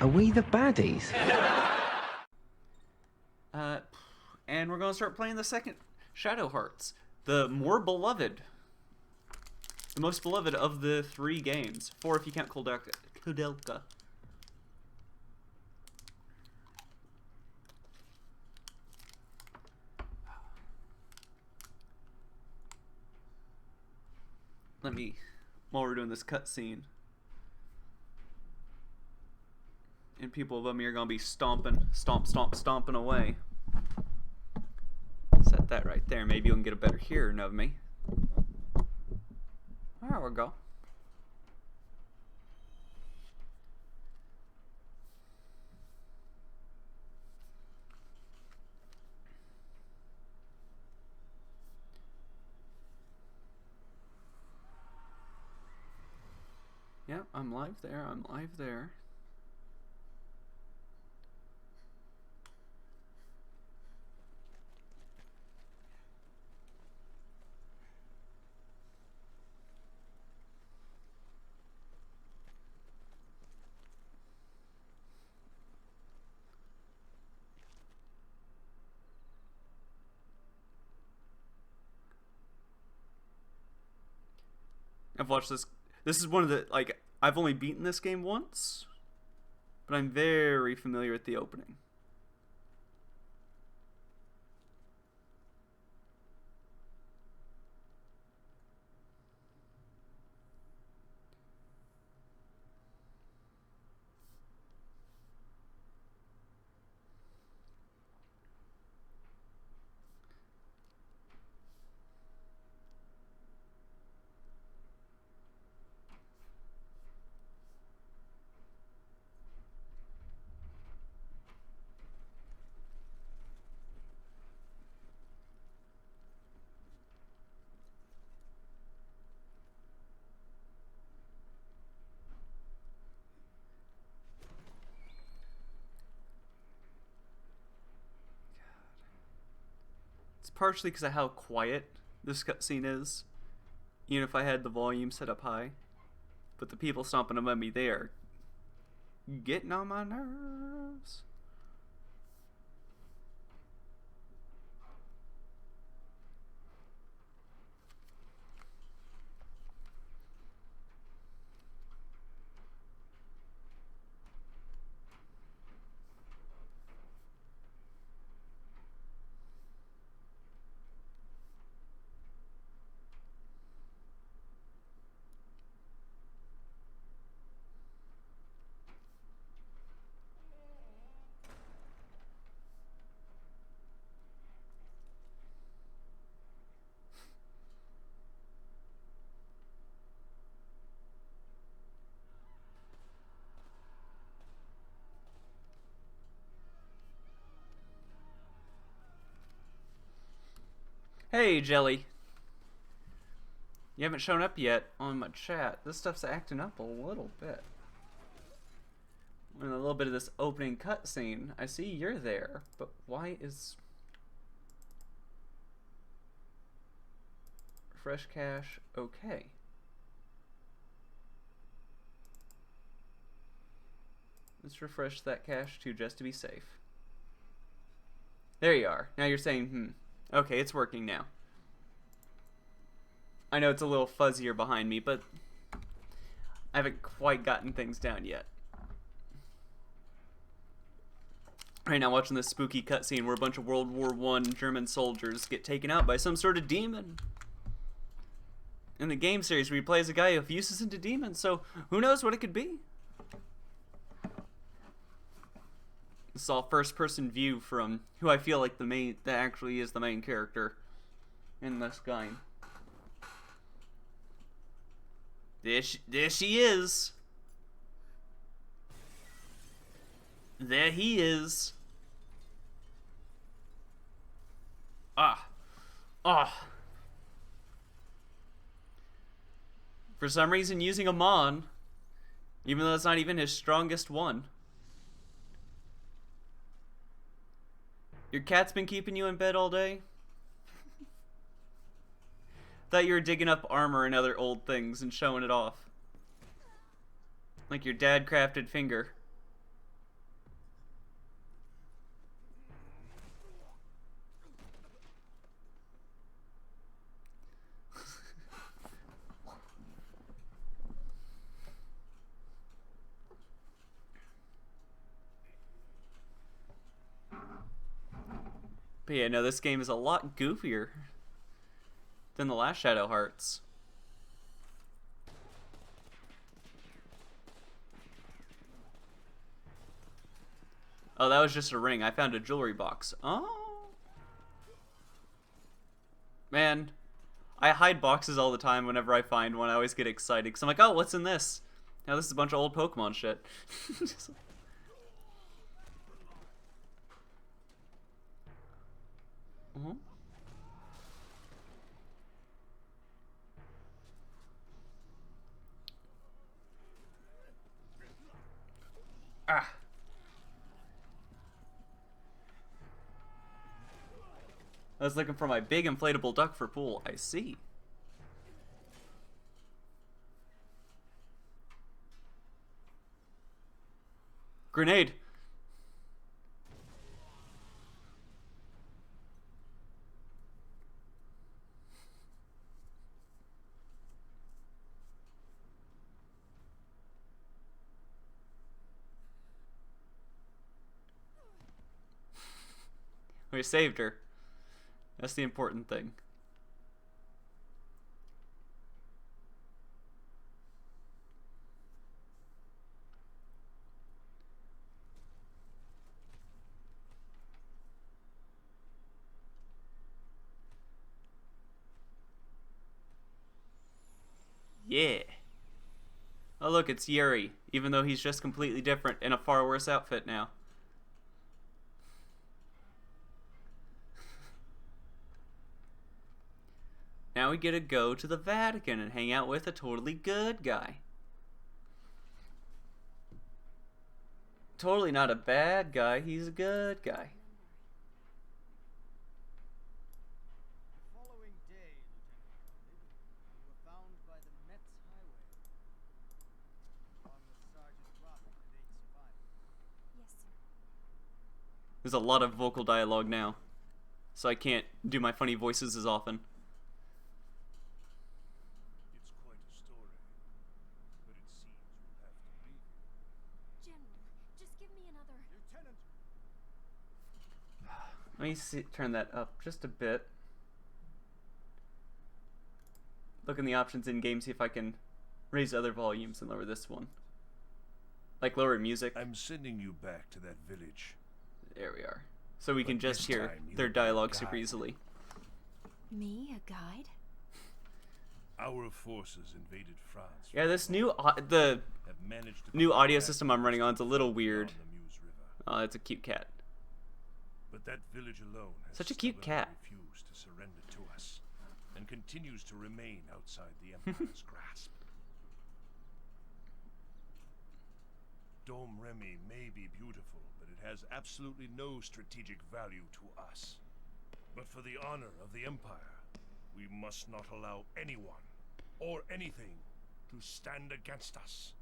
Are we the baddies? And we're gonna start playing the second Shadow Hearts, the more beloved, the most beloved of the 3 games. 4 if you count Kudelka. Let me, while we're doing this cutscene, and people above me are gonna be stomping, stomping away. Set that right there. Maybe you can get a better hearing of me. There we go. Yep, I'm live there. I'm live there. I've watched this. This is one of the, like, I've only beaten this game once, but I'm very familiar with the opening. It's partially because of how quiet this cutscene is, even if I had the volume set up high. But the people stomping above me, they are getting on my nerves. Hey, Jelly. You haven't shown up yet on my chat. This stuff's acting up a little bit. In a little bit of this opening cutscene, I see you're there, but why is Fresh Cache okay? Let's refresh that cache too, just to be safe. There you are. Now you're saying, okay, it's working now. I know it's a little fuzzier behind me, but I haven't quite gotten things down yet. Right now, watching this spooky cutscene where a bunch of World War I German soldiers get taken out by some sort of demon. In the game series where you play as a guy who fuses into demons, so who knows what it could be? This is all first-person view from who I feel like that actually is the main character in this game. There she is. There he is. For some reason, using a Mon, even though that's not even his strongest one. Your cat's been keeping you in bed all day? Thought you were digging up armor and other old things and showing it off. Like your dad crafted finger. But yeah, no, this game is a lot goofier than the last Shadow Hearts. Oh, that was just a ring. I found a jewelry box. Oh. Man, I hide boxes all the time whenever I find one. I always get excited because I'm like, oh, what's in this? Now this is a bunch of old Pokemon shit. Uh-huh. Ah. I was looking for my big inflatable duck for pool. I see. Grenade. We saved her. That's the important thing. Yeah. Oh look, it's Yuri, even though he's just completely different in a far worse outfit now. Now we get to go to the Vatican and hang out with a totally good guy. Totally not a bad guy, he's a good guy. There's a lot of vocal dialogue now, so I can't do my funny voices as often. It's quite a story, but it seems we'll have to leave you. General, just give me another... Lieutenant! Let me see, turn that up just a bit. Look in the options in game, see if I can raise other volumes and lower this one. Like lower music. I'm sending you back to that village. There we are. So we But can just this hear time you their will be a dialogue super guide. easily. Me, a guide? Our forces invaded France. Yeah, this new the have managed to new pull audio back system I'm running on is a little beyond weird. the Meuse River. Oh, it's a cute cat. But that village alone has Such a cute stubbornly cat. refused to surrender to us, and continues to remain outside the Empire's grasp. Dome Remy may be beautiful, but it has absolutely no strategic value to us. But for the honor of the Empire, we must not allow anyone or anything to stand against us.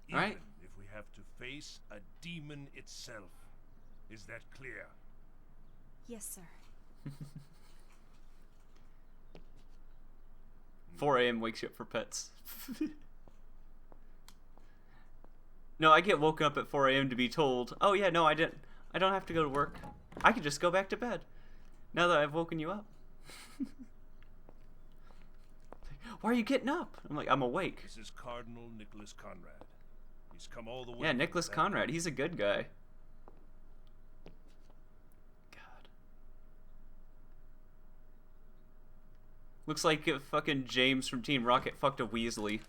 Even Alright. if we have to face a demon itself. Is that clear? Yes, sir. 4 a.m. wakes you up for pets. No, I get woken up at 4 a.m. to be told, oh yeah, no, I don't have to go to work. I can just go back to bed. Now that I've woken you up. Why are you getting up? I'm like, I'm awake. This is Cardinal Nicholas Conrad. He's come all the way. Yeah, from Nicholas that- Conrad, he's a good guy. God. Looks like fucking James from Team Rocket fucked a Weasley.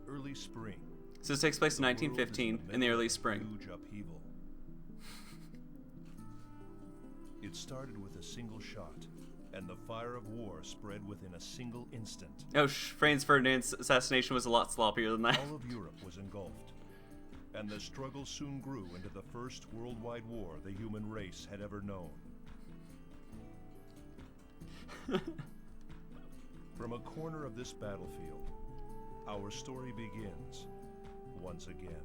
Early spring. So this takes place in The world is 1915 in the middle early of a spring. Huge upheaval. It started with a single shot, and the fire of war spread within a single instant. Oh, Franz Ferdinand's assassination was a lot sloppier than that. All of Europe was engulfed, and the struggle soon grew into the first worldwide war the human race had ever known. From a corner of this battlefield, our story begins once again.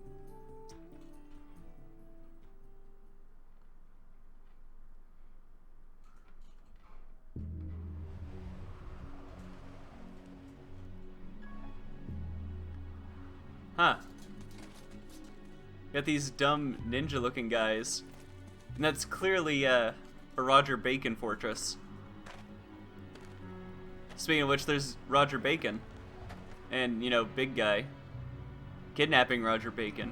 Huh. Got these dumb ninja-looking guys. And that's clearly a Roger Bacon fortress. Speaking of which, there's Roger Bacon. And, you know, big guy. Kidnapping Roger Bacon.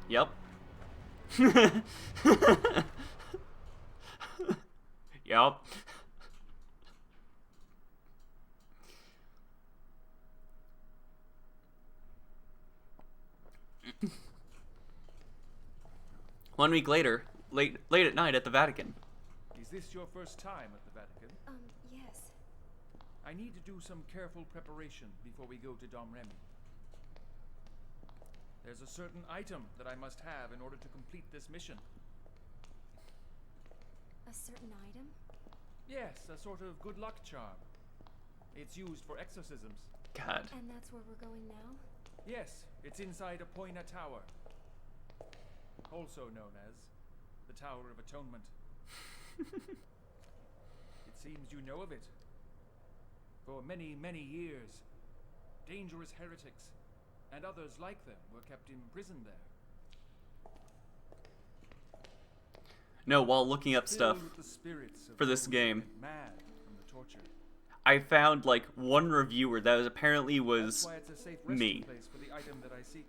Yup. Yep. Yup. One week later, late at night at the Vatican. Is this your first time at the Vatican? Yes. I need to do some careful preparation before we go to Dom Remy. There's a certain item that I must have in order to complete this mission. A certain item? Yes, a sort of good luck charm. It's used for exorcisms. God. And that's where we're going now? Yes, it's inside a Poina Tower, also known as the Tower of Atonement. It seems you know of it. For many, many years, dangerous heretics and others like them were kept imprisoned there. No, while looking up stuff Filled with the spirits of for this those who game, went mad from the torture. I found like one reviewer that was apparently was That's why it's a safe me. resting place for the item that I seek.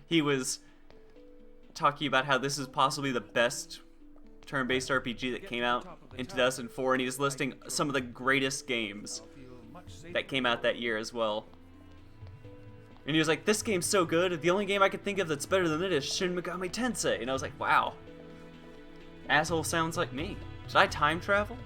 He was talking about how this is possibly the best turn-based RPG that came out in 2004, and he was listing some of the greatest games I'll feel much safer. that came out that year as well. And he was like, this game's so good, the only game I could think of that's better than it is Shin Megami Tensei. And I was like, wow. Asshole sounds like me. Should I time travel?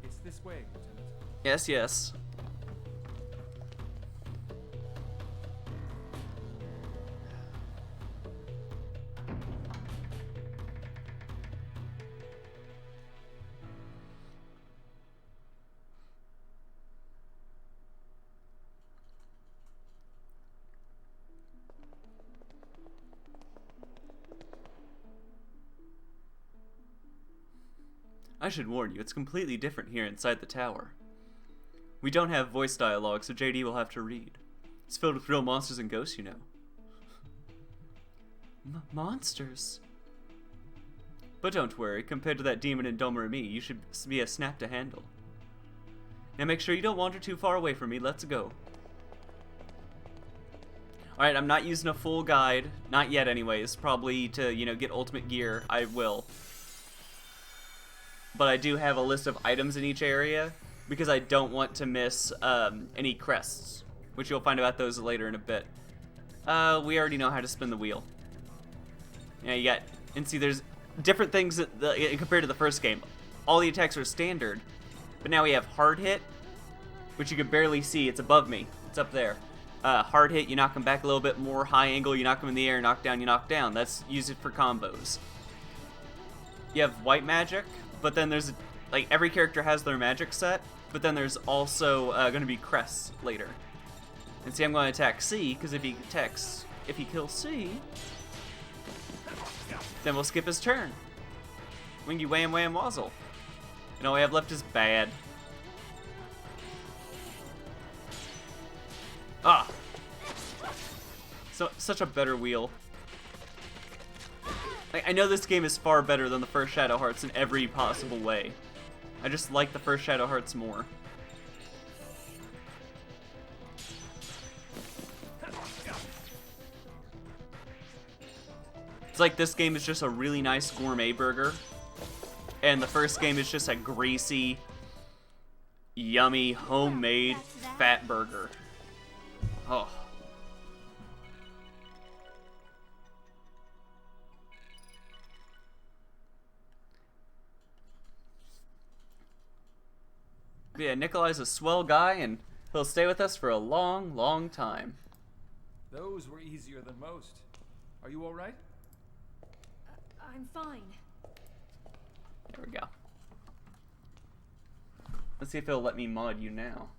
It's this way, Lieutenant. Yes, yes. I should warn you, it's completely different here inside the tower. We don't have voice dialogue, so JD will have to read. It's filled with real monsters and ghosts, you know. Monsters? But don't worry, compared to that demon in Dom Remy, you should be a snap to handle. Now make sure you don't wander too far away from me, let's go. Alright, I'm not using a full guide, not yet anyways, probably to, you know, get ultimate gear, I will. But I do have a list of items in each area because I don't want to miss any crests, which you'll find about those later in a bit. We already know how to spin the wheel. Yeah, you got, and see, there's different things compared to the first game. All the attacks are standard, but now we have hard hit, which you can barely see. It's above me. It's up there. Hard hit, you knock them back a little bit more. High angle, you knock them in the air. Knock down, you knock down. That's use it for combos. You have white magic. But then there's, like, every character has their magic set, but then there's also going to be crests later. And see, I'm going to attack C, because if he kills C, then we'll skip his turn. Wingy wham wham wazzle. And all we have left is bad. Ah! So, such a better wheel. I know this game is far better than the first Shadow Hearts in every possible way. I just like the first Shadow Hearts more. It's like this game is just a really nice gourmet burger, and the first game is just a greasy, yummy, homemade fat burger. Oh. Yeah, Nicolai's a swell guy, and he'll stay with us for a long, long time. Those were easier than most. Are you all right? I'm fine. There we go. Let's see if he'll let me mod you now.